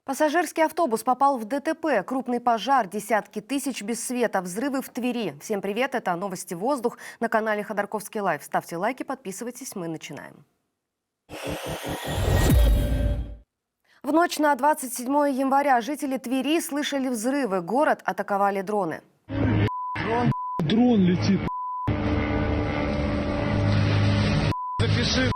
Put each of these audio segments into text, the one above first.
Пассажирский автобус попал в ДТП. Крупный пожар, десятки тысяч без света, взрывы в Твери. Всем привет, это новости «Воздух» на канале Ходорковский Лайв. Ставьте лайки, подписывайтесь, мы начинаем. В ночь на 27 января жители Твери слышали взрывы. Город атаковали дроны. Дрон летит. Запиши.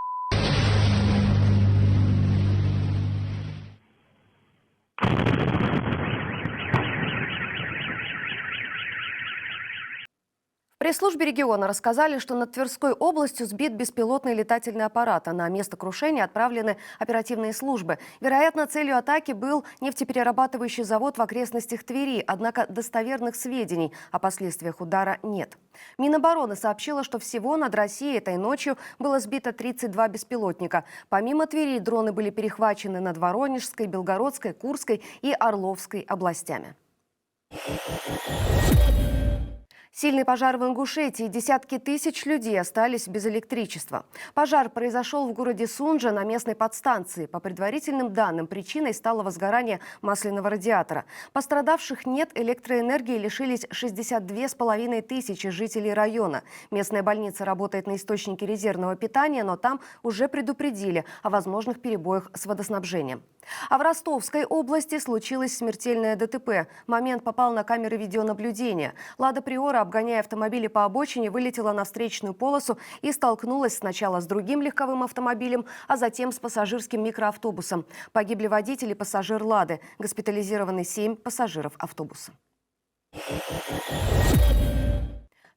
В пресс-службе региона рассказали, что над Тверской областью сбит беспилотный летательный аппарат, а на место крушения отправлены оперативные службы. Вероятно, целью атаки был нефтеперерабатывающий завод в окрестностях Твери, однако достоверных сведений о последствиях удара нет. Минобороны сообщила, что всего над Россией этой ночью было сбито 32 беспилотника. Помимо Твери, дроны были перехвачены над Воронежской, Белгородской, Курской и Орловской областями. Сильный пожар в Ингушетии. Десятки тысяч людей остались без электричества. Пожар произошел в городе Сунжа на местной подстанции. По предварительным данным, причиной стало возгорание масляного радиатора. Пострадавших нет, электроэнергии лишились 62,5 тысячи жителей района. Местная больница работает на источнике резервного питания, но там уже предупредили о возможных перебоях с водоснабжением. А в Ростовской области случилось смертельное ДТП. Момент попал на камеры видеонаблюдения. «Лада Приора», обгоняя автомобили по обочине, вылетела на встречную полосу и столкнулась сначала с другим легковым автомобилем, а затем с пассажирским микроавтобусом. Погибли водитель и пассажир «Лады». Госпитализированы 7 пассажиров автобуса.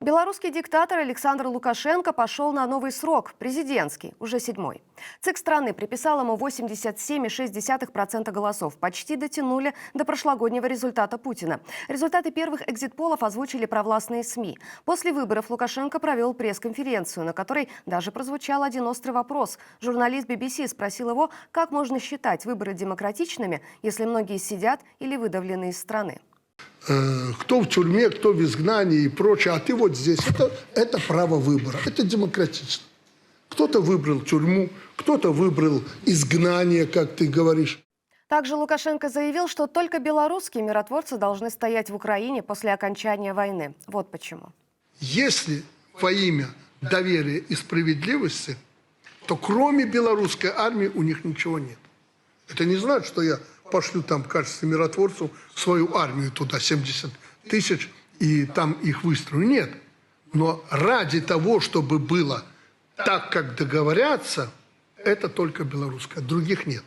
Белорусский диктатор Александр Лукашенко пошел на новый срок – президентский, уже 7-й. ЦИК страны приписал ему 87,6% голосов. Почти дотянули до прошлогоднего результата Путина. Результаты первых экзит-полов озвучили провластные СМИ. После выборов Лукашенко провел пресс-конференцию, на которой даже прозвучал один острый вопрос. Журналист BBC спросил его, как можно считать выборы демократичными, если многие сидят или выдавлены из страны. Кто в тюрьме, кто в изгнании и прочее, а ты вот здесь. Это право выбора, это демократично. Кто-то выбрал тюрьму, кто-то выбрал изгнание, как ты говоришь. Также Лукашенко заявил, что только белорусские миротворцы должны стоять в Украине после окончания войны. Вот почему. Если во имя доверия и справедливости, то кроме белорусской армии у них ничего нет. Это не значит, что я пошлю там в качестве миротворцев свою армию туда, 70 тысяч, и там их выстрою. Нет. Но ради того, чтобы было так, как договорятся, это только белорусская, других нет.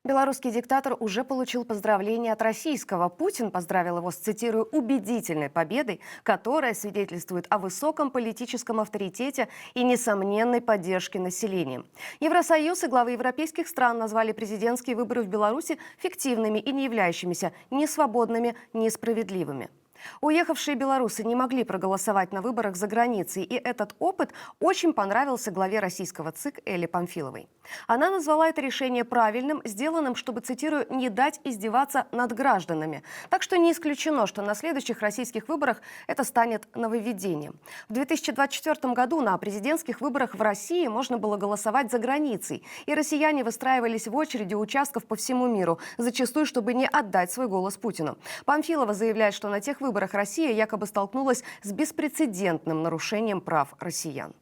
Белорусский диктатор уже получил поздравления от российского. Путин поздравил его с, цитирую, «убедительной победой», которая свидетельствует о высоком политическом авторитете и несомненной поддержке населения. Евросоюз и главы европейских стран назвали президентские выборы в Беларуси фиктивными и не являющимися ни свободными, ни справедливыми. Уехавшие белорусы не могли проголосовать на выборах за границей, и этот опыт очень понравился главе российского ЦИК Элле Памфиловой. Она назвала это решение правильным, сделанным, чтобы, цитирую, «не дать издеваться над гражданами». Так что не исключено, что на следующих российских выборах это станет нововведением. В 2024 году на президентских выборах в России можно было голосовать за границей, и россияне выстраивались в очереди у участков по всему миру, зачастую, чтобы не отдать свой голос Путину. Памфилова заявляет, что на тех выборах Россия якобы столкнулась с беспрецедентным нарушением прав россиян.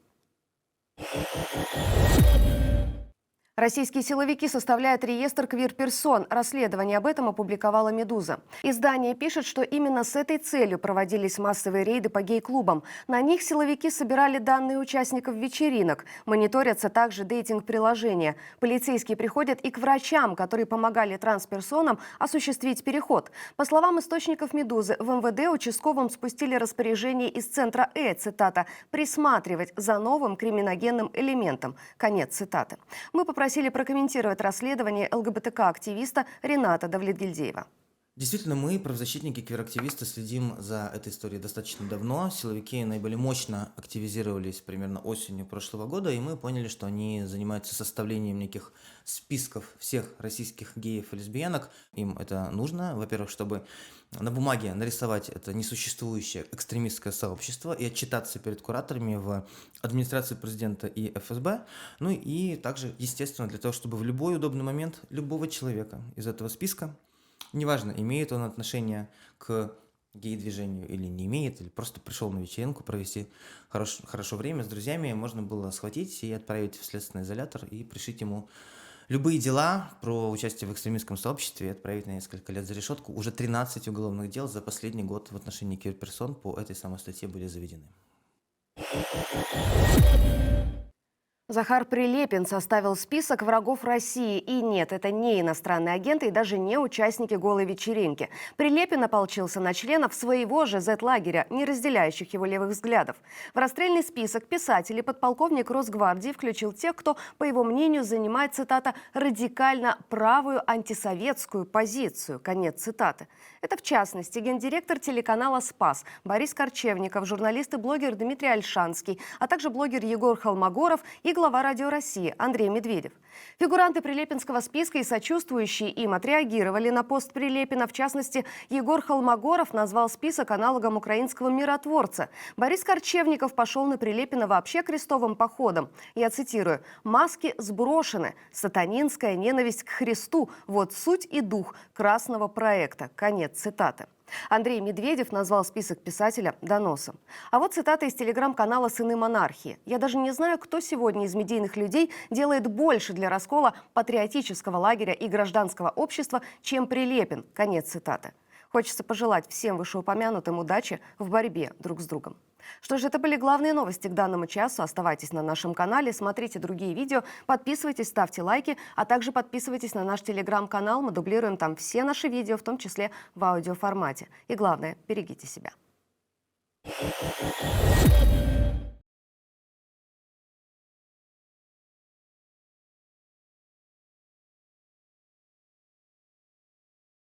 Российские силовики составляют реестр квир-персон. Расследование об этом опубликовала «Медуза». Издание пишет, что именно с этой целью проводились массовые рейды по гей-клубам. На них силовики собирали данные участников вечеринок. Мониторятся также дейтинг-приложения. Полицейские приходят и к врачам, которые помогали трансперсонам осуществить переход. По словам источников «Медузы», в МВД участковым спустили распоряжение из центра цитата, «присматривать за новым криминогенным элементом». Конец цитаты. Мы попросили прокомментировать расследование ЛГБТК-активиста Рената Давлетгильдеева. Действительно, мы, правозащитники, квир-активисты, следим за этой историей достаточно давно. Силовики наиболее мощно активизировались примерно осенью прошлого года, и мы поняли, что они занимаются составлением неких списков всех российских геев и лесбиянок. Им это нужно, во-первых, чтобы на бумаге нарисовать это несуществующее экстремистское сообщество и отчитаться перед кураторами в администрации президента и ФСБ. Ну и также, естественно, для того, чтобы в любой удобный момент любого человека из этого списка, неважно, имеет он отношение к гей-движению или не имеет, или просто пришел на вечеринку провести хорошо время с друзьями, можно было схватить и отправить в следственный изолятор и пришить ему любые дела про участие в экстремистском сообществе и отправить на несколько лет за решетку. Уже 13 уголовных дел за последний год в отношении квир-персон по этой самой статье были заведены. Захар Прилепин составил список врагов России. И нет, это не иностранные агенты и даже не участники голой вечеринки. Прилепин ополчился на членов своего же Z-лагеря, не разделяющих его левых взглядов. В расстрельный список писатель и подполковник Росгвардии включил тех, кто, по его мнению, занимает, цитата, «радикально правую антисоветскую позицию». Конец цитаты. Это, в частности, гендиректор телеканала «Спас» Борис Корчевников, журналист и блогер Дмитрий Ольшанский, а также блогер Егор Холмогоров и глава «Радио России» Андрей Медведев. Фигуранты Прилепинского списка и сочувствующие им отреагировали на пост Прилепина. В частности, Егор Холмогоров назвал список аналогом украинского миротворца. Борис Корчевников пошел на Прилепина вообще крестовым походом. Я цитирую: «Маски сброшены. Сатанинская ненависть к Христу. Вот суть и дух красного проекта». Конец цитаты. Андрей Медведев назвал список писателя доносом. А вот цитата из телеграм-канала «Сыны монархии». «Я даже не знаю, кто сегодня из медийных людей делает больше для раскола патриотического лагеря и гражданского общества, чем Прилепин». Конец цитаты. Хочется пожелать всем вышеупомянутым удачи в борьбе друг с другом. Что же, это были главные новости к данному часу. Оставайтесь на нашем канале, смотрите другие видео, подписывайтесь, ставьте лайки, а также подписывайтесь на наш телеграм-канал. Мы дублируем там все наши видео, в том числе в аудиоформате. И главное, берегите себя.